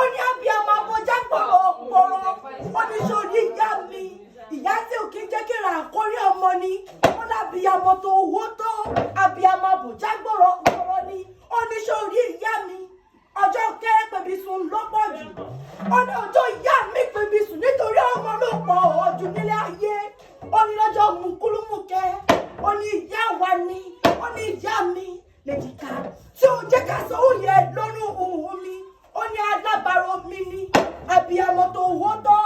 ó ní abiyamọ abọjá gbọ̀rọ̀ ó ní sórí ìyá mi ìyá tí ò kí ń jẹ́ kí ra àkórí ọmọ ni ó lábiyamọ tó owó tó abiyamọ abọjá gbọ̀rọ̀ ni ó ní sórí ìyá mi ọjọ́ kéré pèbí sùn ló pọ̀ jù ó ní ọjọ́ ìyá mi pèbí sùn nítorí ọmọ ló pọ̀ jù nílé ayé ó ní lọ́jọ́ mùkúlùmùkẹ́ ó ní ìyá wa ni ó ní ìyá mi lèjìká tí ó jẹ́ ká sọ òye lọ́rùn òun mi ó ní alábàárò mi ni abiyamọ tó wó tọ́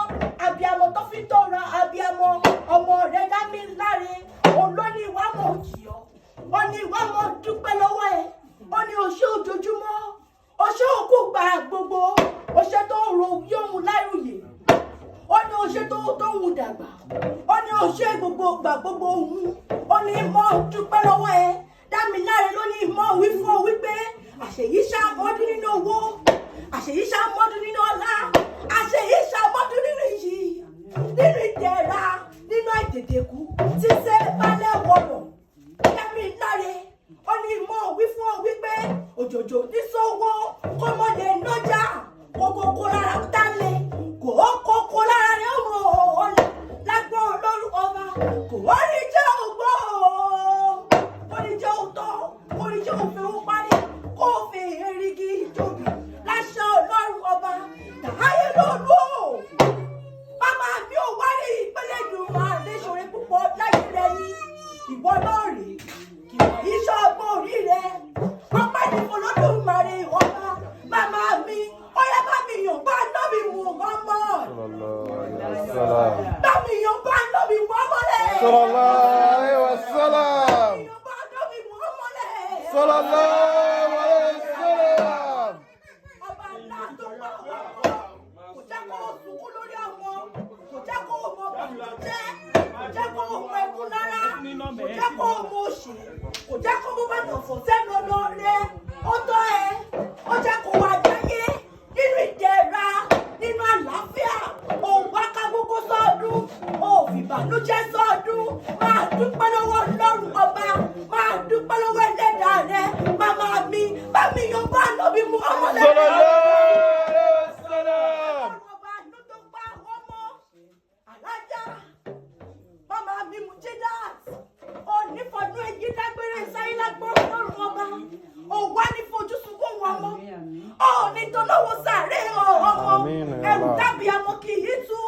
abiyamọ tó fi tọ́ra abiyamọ ọmọ rẹ̀ dá mi láre olóní ìwà mọ̀ òjì ọ́ ó ní ìwà mọ̀ dúpẹ́ lọ́wọ́ ẹ̀ ó ní oṣù ojoojúmọ́ oṣù òkú gbà gbogbo oṣù tó rò yóò láìròyè ó ní oṣù tó wù dàgbà ó ní oṣù gbogbo gbà gbogbo òun ó ní mọ̀ dúpẹ́ lọ́wọ́ ẹ̀ Dámiláre ló ní mọ̀ wí fún ọ wípé àṣeyí ṣàmọ́dún nínú owó àṣeyí ṣàmọ́dún nínú ọlá àṣeyí ṣàmọ́dún nínú iyì nínú ìdẹ̀ra nínú àìtètèkú tí ṣe balẹ̀ wọ̀rọ̀ Dámiláre ó ní mọ̀ wí fún ọ wípé òjòjò ní sówó kọ́mọdé nọ́jà kókókó lára tálẹ̀ kókókó lára rẹ̀ ọmọ ọ̀la lágbọ́n Ọlọ́run ọba kò wọ́n rí jẹ́ ògbó oníjẹ́ òótọ́ oníjẹ́ òfin ó parí kó fi erigi ìjòbí láṣẹ Ọlọ́run ọba tàáyé lólu o màmá mi ò wárí ìpínlẹ̀ ìdùnnú àdéṣọ̀rẹ́ púpọ̀ láyé rẹ ní ìwọ náà rí kìlọ̀ iṣẹ́ ọgbọ́n orí rẹ ọpẹ́ ní Olódùmarè ọba màmá mi ọyá bá mi yàn bá nọ́bì Muhammad bá mi yàn bá nọ́bì Muhammad sallallahu alaihi wasallam. Sallallahu alaihi wasallam. Ọba ńlá tó pa ọmọ kò jẹ́ kó sunkún lórí àwọn kò jẹ́ kó mọ bàjẹ́ kò jẹ́ kó mọ ẹkún lára kò jẹ́ kó mọ òṣì kò jẹ́ kó mọ bàtà fò sẹ́nu ọ̀nà rẹ ó tọ́ ẹ ó jẹ́ kó wà jáyé nínú ìdẹ̀ra nínú àlàáfíà òun wá ká gbogbo sọ́ọ̀dún òfin ìbànújẹ́ sọ́ọ̀dún máa dúpẹ́ lọ́wọ́ Ọlọ́run ọba máa dúpẹ́ lọ́wọ́ ẹlẹ́dàá rẹ màmá mi bá mi yan bá lọ́bí mú ọmọ lẹ́yìn. ọba ló tó pa ọmọ alájà màmá mi mú Jẹ́dát onífọdún èyí dágbére sáyé lágbọ́n Ọlọ́run ọba òwá ní fojú sunkún wọn mọ́ òní tó lọ́wọ́ sáré ọmọ ẹ̀rù tàbí àmọ́ kì í tú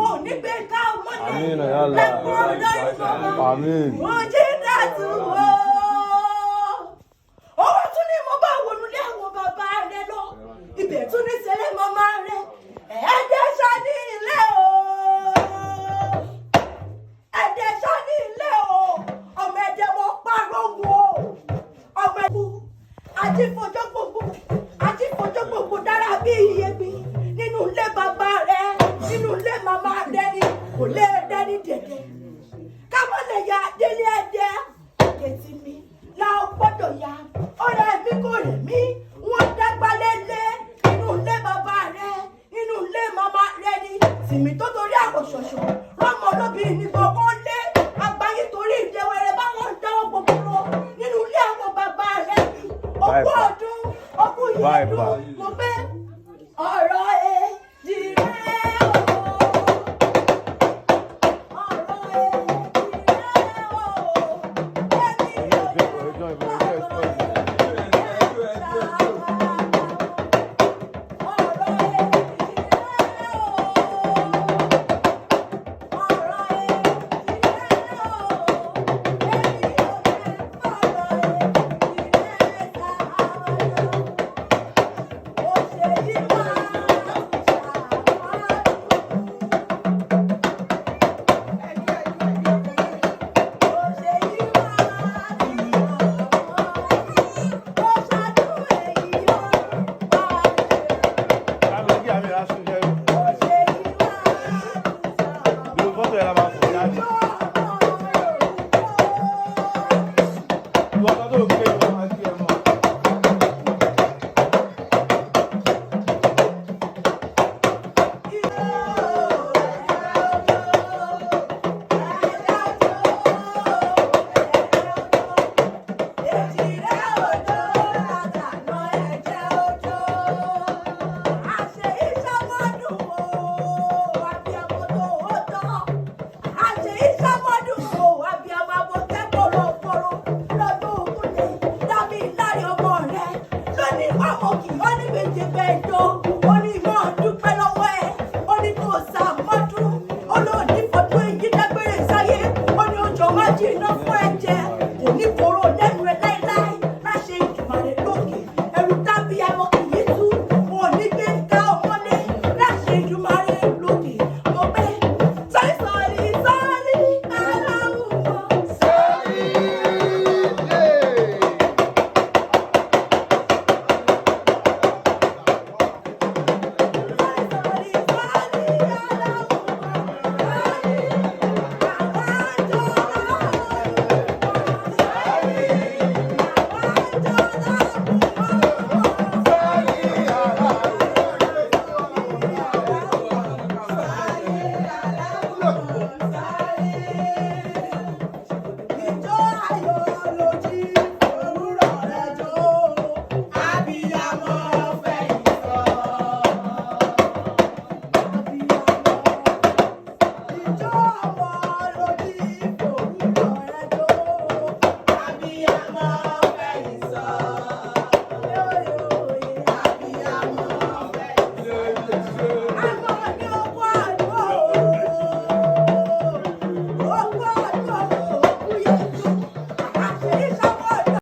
òní gbé ká ọmọ ní lágbọ́n Ọlọ́run ọba mú Jẹ́dát wò. Owó tún ní mo bá wọnú lé àwọn bàbá rẹ lọ ibẹ̀ tún ní sẹ́lẹ̀ màmá rẹ ẹ̀ẹ́dẹ́ sani ilé o ẹ̀ẹ́dẹ́ sani ilé o ọmọ ẹ̀dẹ́ mo pààrọ̀ wò ọmọ ẹ̀kú àjífojọ́ gbogbo dára bí iyebí nínú ilé bàbá rẹ nínú ilé màmá rẹ ni kò lè dẹ́ni dẹ̀dẹ̀ káwọn lè ya délé ẹ̀dẹ́ kẹtì mi la gbọ́dọ̀ ya ọ̀rẹ́ mi kò rẹ̀ mí wọ́n dágbà lélẹ̀ nínú ilé bàbá rẹ nínú ilé màmá rẹ ni tìmí tó torí àkọ̀ṣọ̀ṣọ̀ rọ́mọ olóbì ní gbogbo lé àgbáyé torí ìdẹ́wẹ̀rẹ̀ báwọn dáwọ́ gbogbo lọ nínú ilé àwọn bàbá rẹ ni ọkọ ọdún ọkọ ìyẹ́dùn mo gbé ọ̀rọ̀ èjì rẹ ó ní méje bẹ́ẹ̀ tó ó ní